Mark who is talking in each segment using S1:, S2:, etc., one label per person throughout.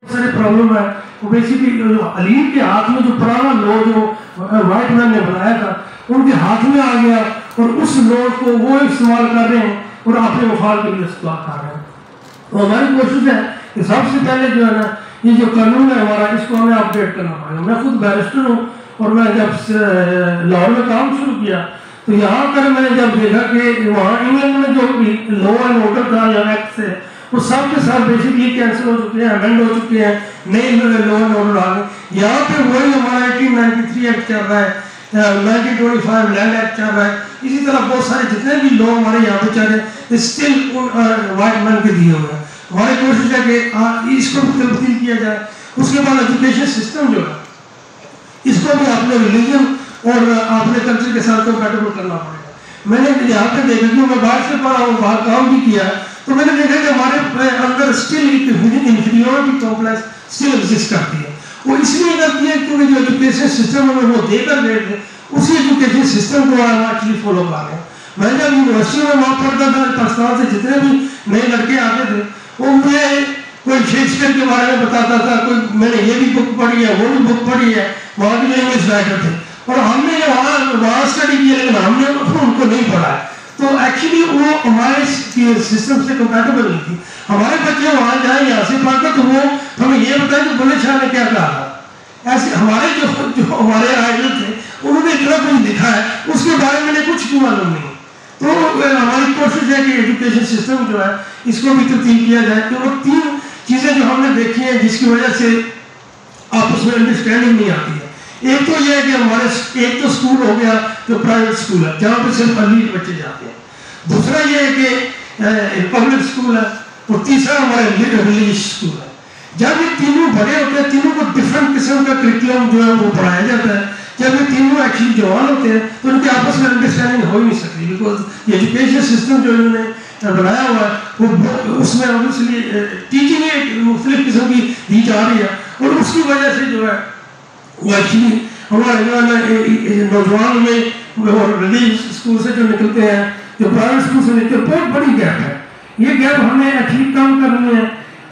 S1: سارے پرابلم ہے وہ بیسیکلی علیم کے ہاتھ میں جو پرانا لو جو وائٹ مین نے بنایا تھا ان کے ہاتھ میں آ گیا اور اس لو کو وہ استعمال کر رہے ہیں اور اپنے مفاد کے لیے استعمال کر رہے ہیں. تو ہماری کوشش ہے کہ سب سے پہلے جو ہے نا یہ جو قانون ہے ہمارا اس کو ہمیں اپڈیٹ کرنا پڑے گا. میں خود بیرسٹر ہوں اور میں جب لاہور میں کام شروع کیا تو یہاں پر میں نے جب دیکھا کہ وہاں انگلینڈ میں جو بھی لا اینڈ آرڈر تھا یا ایکٹ سے وہ سب کے ساتھ بیسکلی کینسل ہو چکے ہیں, امینڈ ہو چکے ہیں, نئے لا اینڈ آرڈر آ گئے. یہاں پہ وہی ہمارا 1893 ایکٹ چل رہا ہے, 1925 لینڈ ایکٹ چل رہا ہے. اسی طرح بہت سارے جتنے بھی لا ہمارے یہاں پہ چل رہے ہیں اسٹل وائٹ مین کے دیے ہوئے ہیں. ہماری کوشش ہے کہ اس کو بھی تبدیل کیا جائے. اس کے بعد ایجوکیشن سسٹم جو ہے اس کو بھی اپنے ریلیجن اور اپنے کلچر کے ساتھ کمپیٹیبل کرنا پڑے گا. میں نے یہاں پہ دیکھا کہ میں باہر سے پڑھا ہوں, باہر کام بھی کیا ہے, تو میں نے دیکھا کہ ہمارے اندر still inferiority complex still exist کرتی ہے. وہ اس لیے کرتی ہے کیونکہ جو ایجوکیشن سسٹم ہمیں وہ دے کر گئے تھے اسی ایجوکیشن سسٹم کو ہم ایکچولی فالو کر رہے ہیں. میں جب یونیورسٹی میں وہاں پڑھتا تھا پاکستان سے جتنے بھی نئے لڑکے آتے تھے وہ مجھے کوئی شیکسپیئر کے بارے میں بتاتا تھا, کوئی میں نے یہ بھی بک پڑھی ہے, وہ بھی بک پڑھی ہے, وہاں بھی انگلش رائٹر تھے اور ہم نے وہاں اسٹڈی کیا لیکن ہم نے ان کو نہیں پڑھا ہے. تو ایکچولی وہ ہمارے سسٹم سے کمپیٹیبل نہیں تھی. ہمارے بچے وہاں جائیں یہاں سے پڑھ کر تو وہ ہمیں یہ بتائیں کہ بلے شاہ نے کیا کہا. ایسے ہمارے جو ہمارے آئیڈل تھے انہوں نے اتنا کچھ لکھا ہے اس کے بارے میں کچھ بھی معلوم نہیں. تو ہماری کوشش ہے کہ ایجوکیشن سسٹم جو ہے اس کو بھی تبدیل کیا جائے. کہ وہ تین چیزیں جو ہم نے دیکھی ہیں جس کی وجہ سے آپس میں انڈرسٹینڈنگ نہیں آتی ہے. ایک تو یہ ہے کہ ہمارے ایک تو اسکول ہو گیا جو پرائیویٹ اسکول ہے جہاں پہ صرف ایلیٹ بچے جاتے ہیں. دوسرا یہ ہے کہ پبلک اسکول ہے اور تیسرا ہمارے ریلیجیس اسکول ہے. جب یہ تینوں بڑے ہوتے ہیں تینوں کو ڈفرنٹ قسم کا کریکولم جو ہے وہ پڑھایا جاتا ہے. جب یہ تینوں ایکچولی جوان ہوتے ہیں تو ان کے آپس میں انڈرسٹینڈنگ ہو ہی نہیں سکتی بیکاز یہ ایجوکیشن سسٹم جو انہوں نے بنایا ہوا ہے وہ اس میں اوبیسلی ٹیچنگ ایک مختلف قسم کی دی جا رہی ہے اور اس کی وجہ سے جو ہے وہ ایکچولی ہمارے جو ہے نوجوان میں اور ریلیجیس اسکول سے جو نکلتے ہیں جو پرائیویٹ اسکول سے نکلتے ہیں بہت بڑی گیپ ہے. یہ گیپ ہمیں ایکچولی کم کرنی ہے.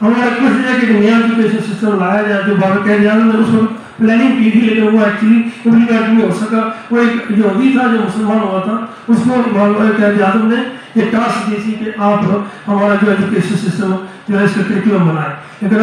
S1: ہمارا کوشش ہے کہ نیا ایجوکیشن سسٹم لایا جائے. جو بابا قائد اعظم نے اس کو پلاننگ کی تھی لیکن وہ ایکچولی امپلیمنٹ نہیں ہو سکا. وہ ایک جو ابھی تھا جو مسلمان ہوا تھا اس کو بابا قائد اعظم نے یہ ٹاسک دی تھی کہ آپ ہمارا جو ایجوکیشن سسٹم جو ہے اس کا کریکولم بنائیں. لیکن